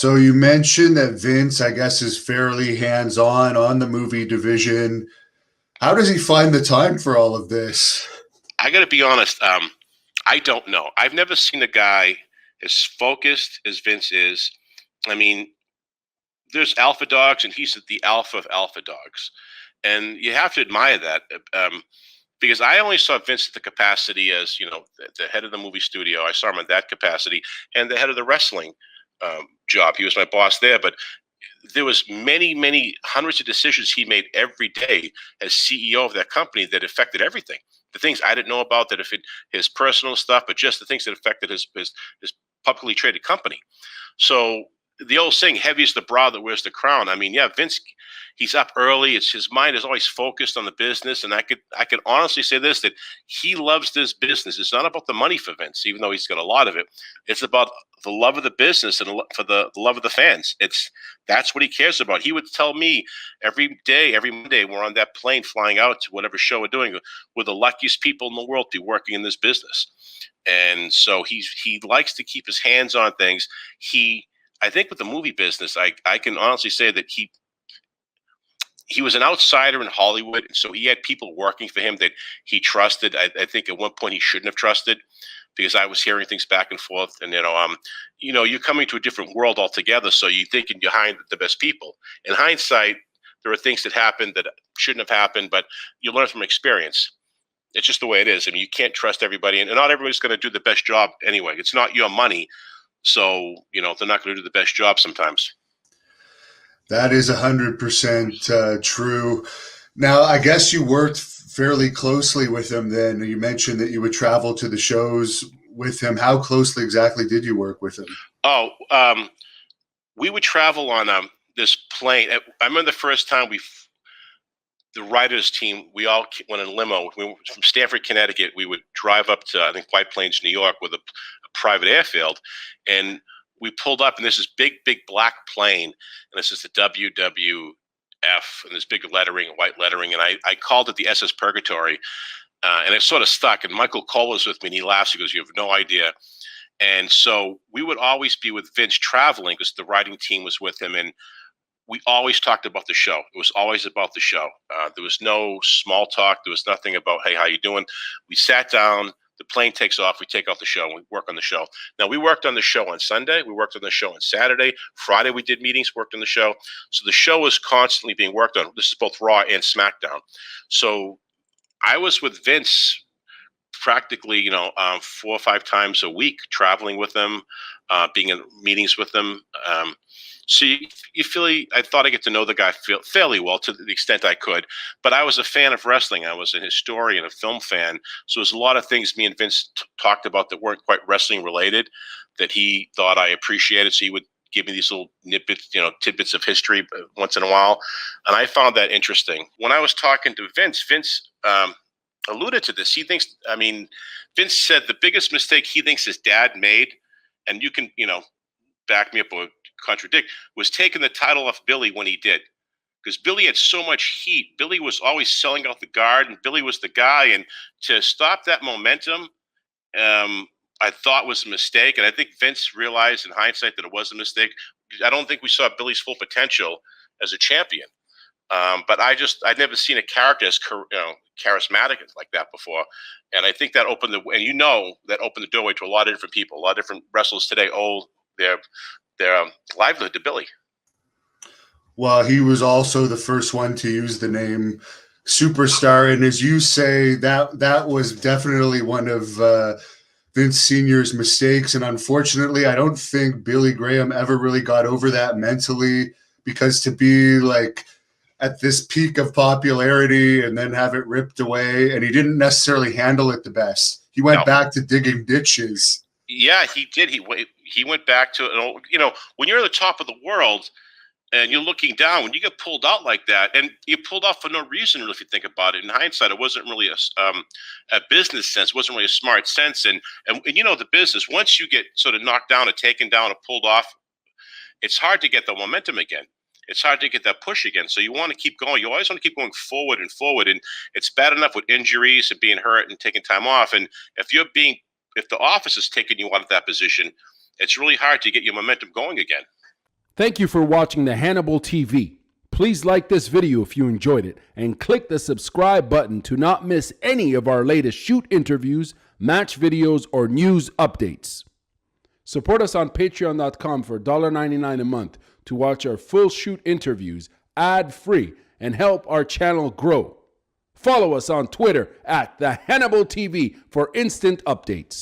So you mentioned that Vince, I guess, is fairly hands-on on the movie division. How does he find the time for all of this? I got to be honest. I don't know. I've never seen a guy as focused as Vince is. I mean, there's alpha dogs, and he's the alpha of alpha dogs, and you have to admire that. Because I only saw Vince at the capacity as the head of the movie studio. I saw him in that capacity, and the head of the wrestling job. He was my boss there, but there was many hundreds of decisions he made every day as CEO of that company that affected everything. The things I didn't know about, that affected his personal stuff, but just the things that affected his publicly traded company. So the old saying, "Heavy is the brow that wears the crown." I mean, yeah, Vince, he's up early. It's his mind is always focused on the business, and I could honestly say this, that he loves this business. It's not about the money for Vince, even though he's got a lot of it. It's about the love of the business and for the love of the fans. That's what he cares about. He would tell me every day, every Monday, we're on that plane flying out to whatever show we're doing. We're the luckiest people in the world to be working in this business. And so he likes to keep his hands on things. I think with the movie business, I can honestly say that he was an outsider in Hollywood, and so he had people working for him that he trusted. I think at one point he shouldn't have trusted, because I was hearing things back and forth, and you're coming to a different world altogether, so you think you're hiring the best people. In hindsight, there are things that happened that shouldn't have happened, but you learn from experience. It's just the way it is. I mean, you can't trust everybody, and not everybody's going to do the best job anyway. It's not your money. So, they're not going to do the best job sometimes. That is 100% true. Now, I guess you worked fairly closely with him then. You mentioned that you would travel to the shows with him. How closely exactly did you work with him? Oh, we would travel on this plane. I remember the first time the writers team, we all went in limo. We were from Stamford, Connecticut. We would drive up to, I think, White Plains, New York, with a private airfield. And we pulled up, and there's this big black plane, and this is the WWF, and this big lettering, white lettering. And I called it the SS Purgatory, and it sort of stuck. And Michael Cole was with me, and he laughs. He goes, "You have no idea." And so we would always be with Vince traveling, because the writing team was with him, and we always talked about the show. It was always about the show. There was no small talk. There was nothing about, "Hey, how you doing?" We sat down. The plane takes off. We take off the show, and we work on the show. Now, we worked on the show on Sunday. We worked on the show on Saturday. Friday, we did meetings, worked on the show. So the show was constantly being worked on. This is both Raw and SmackDown. So I was with Vince practically, 4 or 5 times a week, traveling with him, being in meetings with him. So I thought I get to know the guy fairly well, to the extent I could. But I was a fan of wrestling. I was a historian, a film fan. So there's a lot of things me and Vince talked about that weren't quite wrestling related, that he thought I appreciated. So he would give me these little tidbits of history once in a while. And I found that interesting. When I was talking to Vince alluded to this. Vince said the biggest mistake he thinks his dad made, and you can, back me up or contradict, was taking the title off Billy when he did. Because Billy had so much heat. Billy was always selling out the guard, and Billy was the guy. And to stop that momentum, I thought was a mistake. And I think Vince realized in hindsight that it was a mistake. I don't think we saw Billy's full potential as a champion. But I'd never seen a character as charismatic like that before. And I think that opened that opened the doorway to a lot of different people. A lot of different wrestlers today owe their livelihood to Billy. Well, he was also the first one to use the name Superstar. And as you say, that was definitely one of Vince Sr.'s mistakes. And unfortunately, I don't think Billy Graham ever really got over that mentally, because to be like at this peak of popularity and then have it ripped away, and he didn't necessarily handle it the best. He went back to digging ditches. Yeah, he did. He went back to, when you're at the top of the world and you're looking down, when you get pulled out like that, and you pulled out for no reason, really, if you think about it. In hindsight, it wasn't really a business sense. It wasn't really a smart sense. And the business, once you get sort of knocked down or taken down or pulled off, it's hard to get the momentum again. It's hard to get that push again. So you want to keep going. You always want to keep going forward and forward. And it's bad enough with injuries and being hurt and taking time off. And if the office is taking you out of that position, it's really hard to get your momentum going again. Thank you for watching the Hannibal TV. Please like this video if you enjoyed it and click the subscribe button to not miss any of our latest shoot interviews, match videos, or news updates. Support us on patreon.com for $1.99 a month to watch our full shoot interviews ad-free and help our channel grow. Follow us on Twitter at the Hannibal TV for instant updates.